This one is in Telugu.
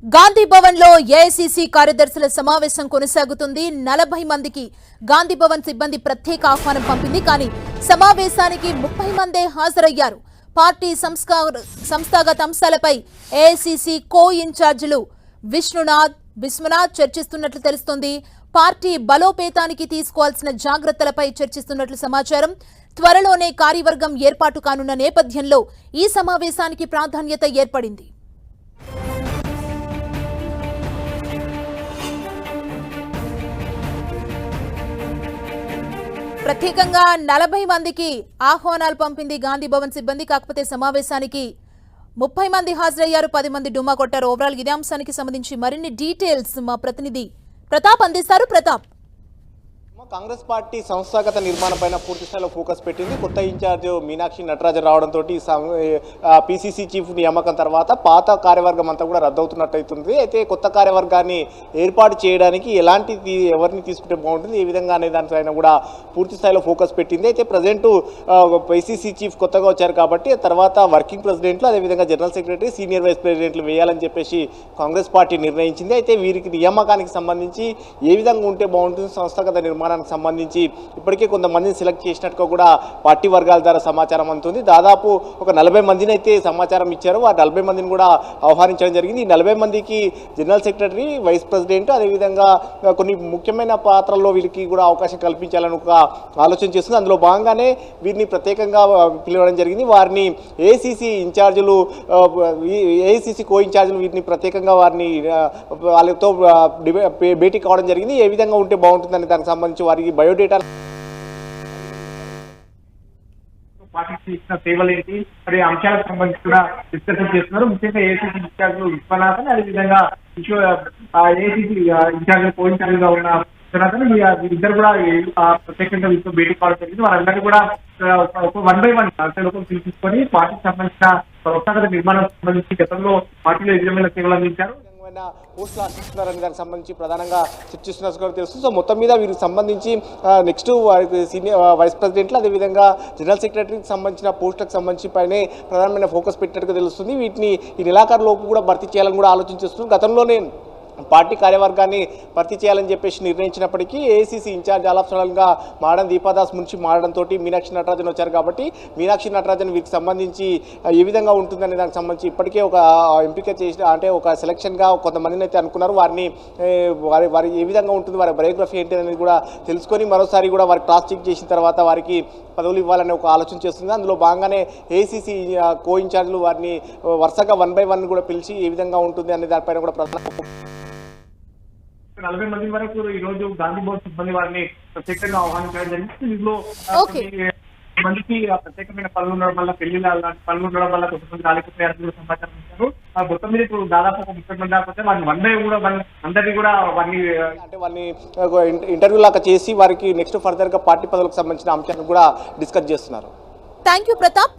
గాంధీ భవన్ లో ఏఐసీసీ కార్యదర్శుల సమావేశం కొనసాగుతుంది. 40 మందికి గాంధీ భవన్ సిబ్బంది ప్రత్యేక ఆహ్వానం పంపింది. కానీ సమావేశానికి 30 మందే హాజరయ్యారు. పార్టీ సంస్థాగత అంశాలపై ఏఐసీసీ కో ఇన్ఛార్జీలు విశ్వనాథ్ చర్చిస్తున్నట్లు తెలుస్తోంది. పార్టీ బలోపేతానికి తీసుకోవాల్సిన జాగ్రత్తలపై చర్చిస్తున్నట్లు సమాచారం. త్వరలోనే కార్యవర్గం ఏర్పాటు కానున్న నేపథ్యంలో ఈ సమావేశానికి ప్రాధాన్యత ఏర్పడింది. ప్రత్యేకంగా 40 మందికి ఆహ్వానాలు పంపింది గాంధీ భవన్ సిబ్బంది. కాకపోతే సమావేశానికి 30 మంది హాజరయ్యారు, 10 మంది డుమ్మా కొట్టారు. ఓవరాల్ ఇదే అంశానికి సంబంధించి మరిన్ని డీటెయిల్స్ మా ప్రతినిధి ప్రతాప్ అందిస్తారు. ప్రతాప్, కాంగ్రెస్ పార్టీ సంస్థాగత నిర్మాణంపైన పూర్తి స్థాయిలో ఫోకస్ పెట్టింది. కొత్త ఇన్ఛార్జ్ మీనాక్షి నటరాజన్ రావడంతో పీసీసీ చీఫ్ నియామకం తర్వాత పాత కార్యవర్గం అంతా కూడా రద్దవుతున్నట్టయితుంది. అయితే కొత్త కార్యవర్గాన్ని ఏర్పాటు చేయడానికి ఎవరిని తీసుకుంటే బాగుంటుంది, ఏ విధంగా అనే దానిపైన కూడా పూర్తి స్థాయిలో ఫోకస్ పెట్టింది. అయితే ప్రజెంట్ పీసీసీ చీఫ్ కొత్తగా వచ్చారు కాబట్టి తర్వాత వర్కింగ్ ప్రెసిడెంట్లు, అదేవిధంగా జనరల్ సెక్రటరీ, సీనియర్ వైస్ ప్రెసిడెంట్లు వేయాలని చెప్పేసి కాంగ్రెస్ పార్టీ నిర్ణయించింది. అయితే వీరికి నియామకానికి సంబంధించి ఏ విధంగా ఉంటే బాగుంటుంది, సంస్థాగత నిర్మాణానికి సంబంధించి ఇప్పటికే కొంతమందిని సెలెక్ట్ చేసినట్టుగా కూడా పార్టీ వర్గాల ద్వారా సమాచారం అందుతుంది. దాదాపు ఒక 40 మందిని అయితే సమాచారం ఇచ్చారు. ఆ 40 మందిని కూడా ఆహ్వానించడం జరిగింది. ఈ 40 మందికి జనరల్ సెక్రటరీ, వైస్ ప్రెసిడెంట్, అదేవిధంగా కొన్ని ముఖ్యమైన పాత్రల్లో వీరికి కూడా అవకాశం కల్పించాలని ఒక ఆలోచన చేస్తుంది. అందులో భాగంగానే వీరిని ప్రత్యేకంగా పిలవడం జరిగింది. వారిని ఏఐసీసీ ఇన్ఛార్జీలు, ఏఐసీసీ కో ఇన్ఛార్జీలు వీరిని ప్రత్యేకంగా వాళ్ళతో భేటీ కావడం జరిగింది. ఏ విధంగా ఉంటే బాగుంటుందని దానికి సంబంధించి వారికి బయోడేటా, పార్టీకి ఇచ్చిన సేవలేంటి, మరి అంశాలకు సంబంధించి కూడా డిస్కషన్ చేస్తున్నారు. ముఖ్యంగా ఏఐసీసీ ఇన్ఛార్జ్ విశ్వనాథన్, అదేవిధంగా ఏఐసీసీ ఇన్ఛార్జ్ కో ఇన్ఛార్జ్ గా ఉన్న విశ్వనాథన్, వీరిద్దరు కూడా ప్రత్యేకంగా వీరితో భేటీ కావడం జరిగింది. వారందరినీ కూడా 1 by 1 తీసుకొని పార్టీకి సంబంధించిన సంస్థాగత నిర్మాణం సంబంధించి గతంలో పార్టీలో ఏ విధమైన సేవలు అందించారు, పోస్టులు ఆశిస్తున్నారని దానికి సంబంధించి ప్రధానంగా చర్చిస్తున్నట్టు తెలుస్తుంది. సో మొత్తం మీద వీరికి సంబంధించి నెక్స్ట్ సీనియర్ వైస్ ప్రెసిడెంట్లు, అదేవిధంగా జనరల్ సెక్రటరీకి సంబంధించిన పోస్టులకు సంబంధించి పైనే ప్రధానమైన ఫోకస్ పెట్టినట్టుగా తెలుస్తుంది. వీటిని ఈ నెలాఖరు లోపు కూడా భర్తీ చేయాలని కూడా ఆలోచించేస్తున్నారు. గతంలోనే పార్టీ కార్యవర్గాన్ని భర్తీ చేయాలని చెప్పేసి నిర్ణయించినప్పటికీ ఏఐసీసీ ఇన్ఛార్జ్ ఆలప్సనల్గా మారడం దీపాదాస్ మున్షి మారడంతో మీనాక్షి నటరాజన్ వచ్చారు. కాబట్టి మీనాక్షి నటరాజన్ వీరికి సంబంధించి ఏ విధంగా ఉంటుందనే దానికి సంబంధించి ఇప్పటికే ఒక ఎంపిక చేసిన, అంటే ఒక సెలక్షన్గా కొంతమందిని అయితే అనుకున్నారు. వారి ఏ విధంగా ఉంటుంది, వారి బయోగ్రఫీ ఏంటి అనేది కూడా తెలుసుకొని మరోసారి కూడా వారికి క్రాస్ చెక్ చేసిన తర్వాత వారికి పదవులు ఇవ్వాలనే ఒక ఆలోచన చేస్తుంది. అందులో భాగంగానే ఏఐసీసీ కో ఇన్ఛార్జీలు వారిని వరుసగా 1 by 1 కూడా పిలిచి ఏ విధంగా ఉంటుంది అనే దానిపైన కూడా ప్రధాన 40 మంది వరకు ఈ రోజు గాంధీ భవన్ సిబ్బంది వారిని ప్రత్యేకంగా ఆహ్వానించడం జరిగింది. ఇందులో మందికి ప్రత్యేకమైన పనులు ఉండడం వల్ల, పెళ్లి పనులు ఉండడం వల్ల కొంతమంది రాలేకపోయారు సమాచారం ఇచ్చారు. మొత్తం మీద ఇప్పుడు దాదాపు ఒక 30 మంది దాకా వారిని 1 by 1 కూడా అందరినీ కూడా వారిని ఇంటర్వ్యూ లాగా చేసి వారికి నెక్స్ట్ ఫర్దర్ గా పార్టీ పదవులకు సంబంధించిన అంశాలను కూడా డిస్కస్ చేస్తున్నారు. Thank you Pratap.